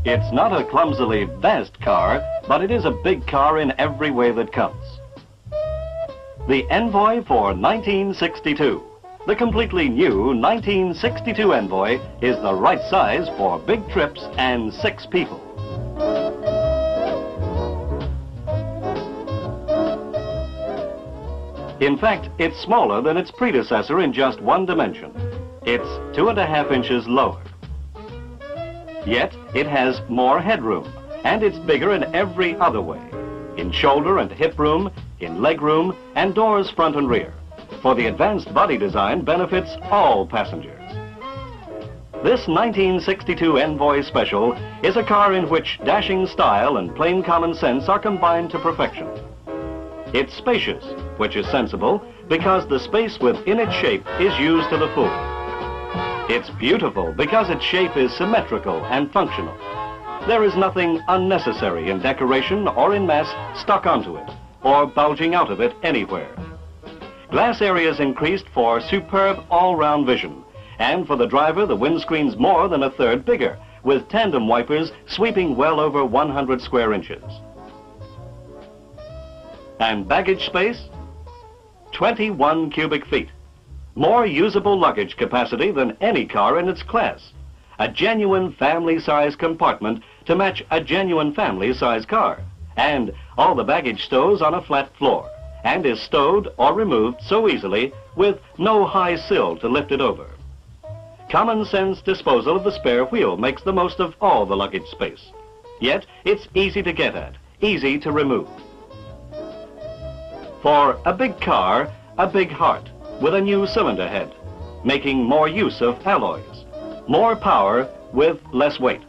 It's not a clumsily vast car, but it is a big car in every way that counts. The Envoy for 1962. The completely new 1962 Envoy is the right size for big trips and 6 people. In fact, it's smaller than its predecessor in just one dimension. It's 2.5 inches lower. Yet, it has more headroom, and it's bigger in every other way. In shoulder and hip room, in leg room, and doors front and rear. For the advanced body design benefits all passengers. This 1962 Envoy Special is a car in which dashing style and plain common sense are combined to perfection. It's spacious, which is sensible, because the space within its shape is used to the full. It's beautiful because its shape is symmetrical and functional. There is nothing unnecessary in decoration or in mass stuck onto it, or bulging out of it anywhere. Glass area is increased for superb all-round vision, and for the driver the windscreen's more than 1/3 bigger, with tandem wipers sweeping well over 100 square inches. And baggage space? 21 cubic feet. More usable luggage capacity than any car in its class. A genuine family-size compartment to match a genuine family-size car. And all the baggage stows on a flat floor, and is stowed or removed so easily with no high sill to lift it over. Common sense disposal of the spare wheel makes the most of all the luggage space. Yet it's easy to get at, easy to remove. For a big car, a big heart with a new cylinder head, making more use of alloys, more power with less weight.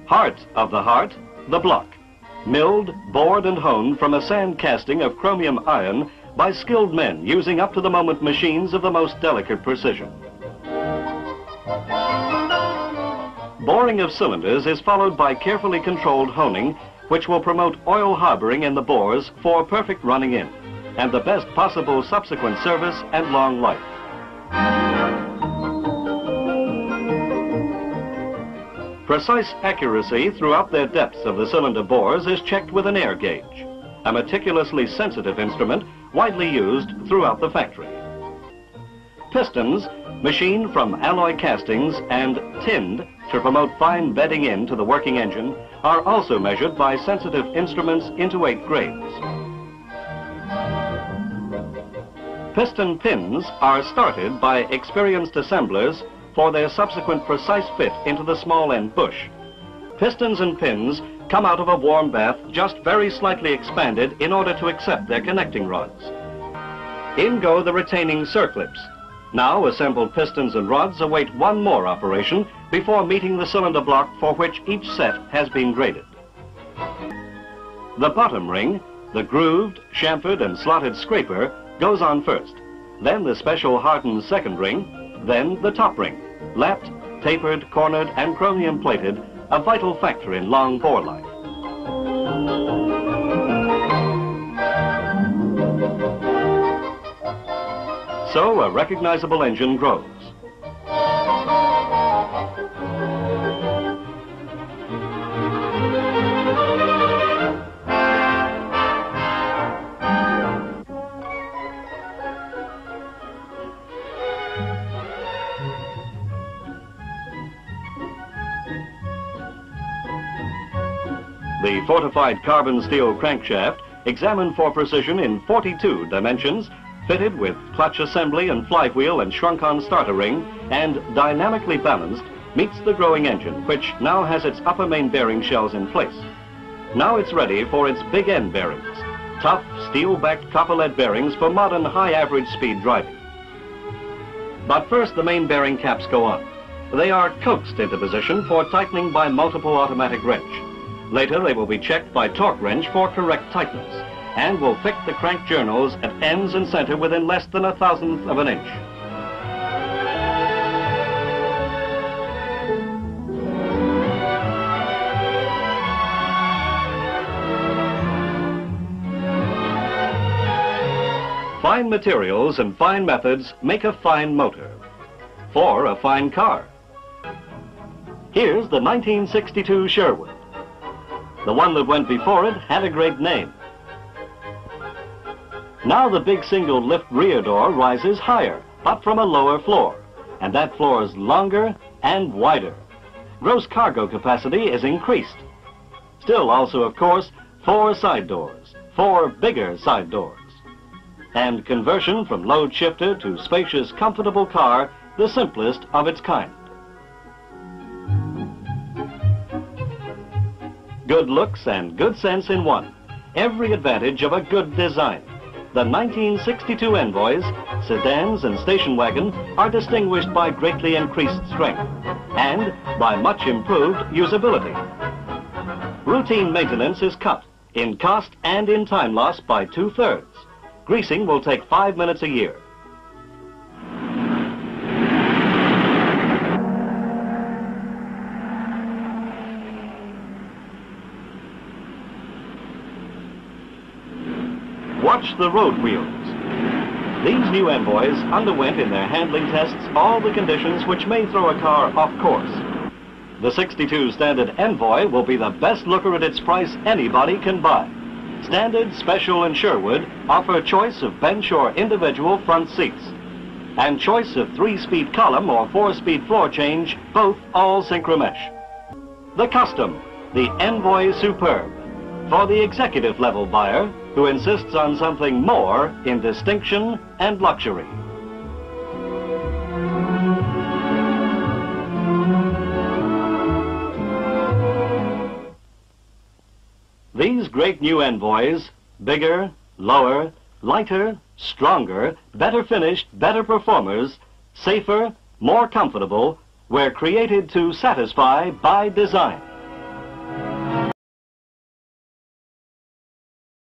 Heart of the heart, the block, milled, bored and honed from a sand casting of chromium iron by skilled men using up-to-the-moment machines of the most delicate precision. Boring of cylinders is followed by carefully controlled honing, which will promote oil harboring in the bores for perfect running in, and the best possible subsequent service and long life. Precise accuracy throughout their depths of the cylinder bores is checked with an air gauge, a meticulously sensitive instrument widely used throughout the factory. Pistons, machined from alloy castings and tinned to promote fine bedding into the working engine, are also measured by sensitive instruments into 8 grades. Piston pins are started by experienced assemblers for their subsequent precise fit into the small end bush. Pistons and pins come out of a warm bath just very slightly expanded in order to accept their connecting rods. In go the retaining circlips. Now assembled pistons and rods await one more operation before meeting the cylinder block for which each set has been graded. The bottom ring, the grooved, chamfered and slotted scraper, goes on first, then the special hardened second ring, then the top ring, lapped, tapered, cornered and chromium plated, a vital factor in long bore life. So a recognizable engine grows. The fortified carbon steel crankshaft, examined for precision in 42 dimensions, fitted with clutch assembly and flywheel and shrunk-on starter ring, and dynamically balanced, meets the growing engine, which now has its upper main bearing shells in place. Now it's ready for its big end bearings, tough, steel-backed copper-lead bearings for modern high-average speed driving. But first the main bearing caps go on. They are coaxed into position for tightening by multiple automatic wrench. Later they will be checked by torque wrench for correct tightness, and will fit the crank journals at ends and center within less than 1/1000th of an inch. Fine materials and fine methods make a fine motor, for a fine car. Here's the 1962 Sherwood. The one that went before it had a great name. Now the big single lift rear door rises higher, but from a lower floor, and that floor is longer and wider. Gross cargo capacity is increased. Still also, of course, 4 side doors, 4 bigger side doors. And conversion from load shifter to spacious, comfortable car, the simplest of its kind. Good looks and good sense in one. Every advantage of a good design. The 1962 Envoys, sedans and station wagon are distinguished by greatly increased strength and by much improved usability. Routine maintenance is cut in cost and in time loss by 2/3. Greasing will take 5 minutes a year. Watch the road wheels. These new Envoys underwent in their handling tests all the conditions which may throw a car off course. The 62 Standard Envoy will be the best looker at its price anybody can buy. Standard, Special, and Sherwood offer choice of bench or individual front seats, and choice of 3-speed column or 4-speed floor change, both all synchromesh. The Custom, the Envoy Superb, for the executive level buyer who insists on something more in distinction and luxury. These great new Envoys, bigger, lower, lighter, stronger, better finished, better performers, safer, more comfortable, were created to satisfy by design.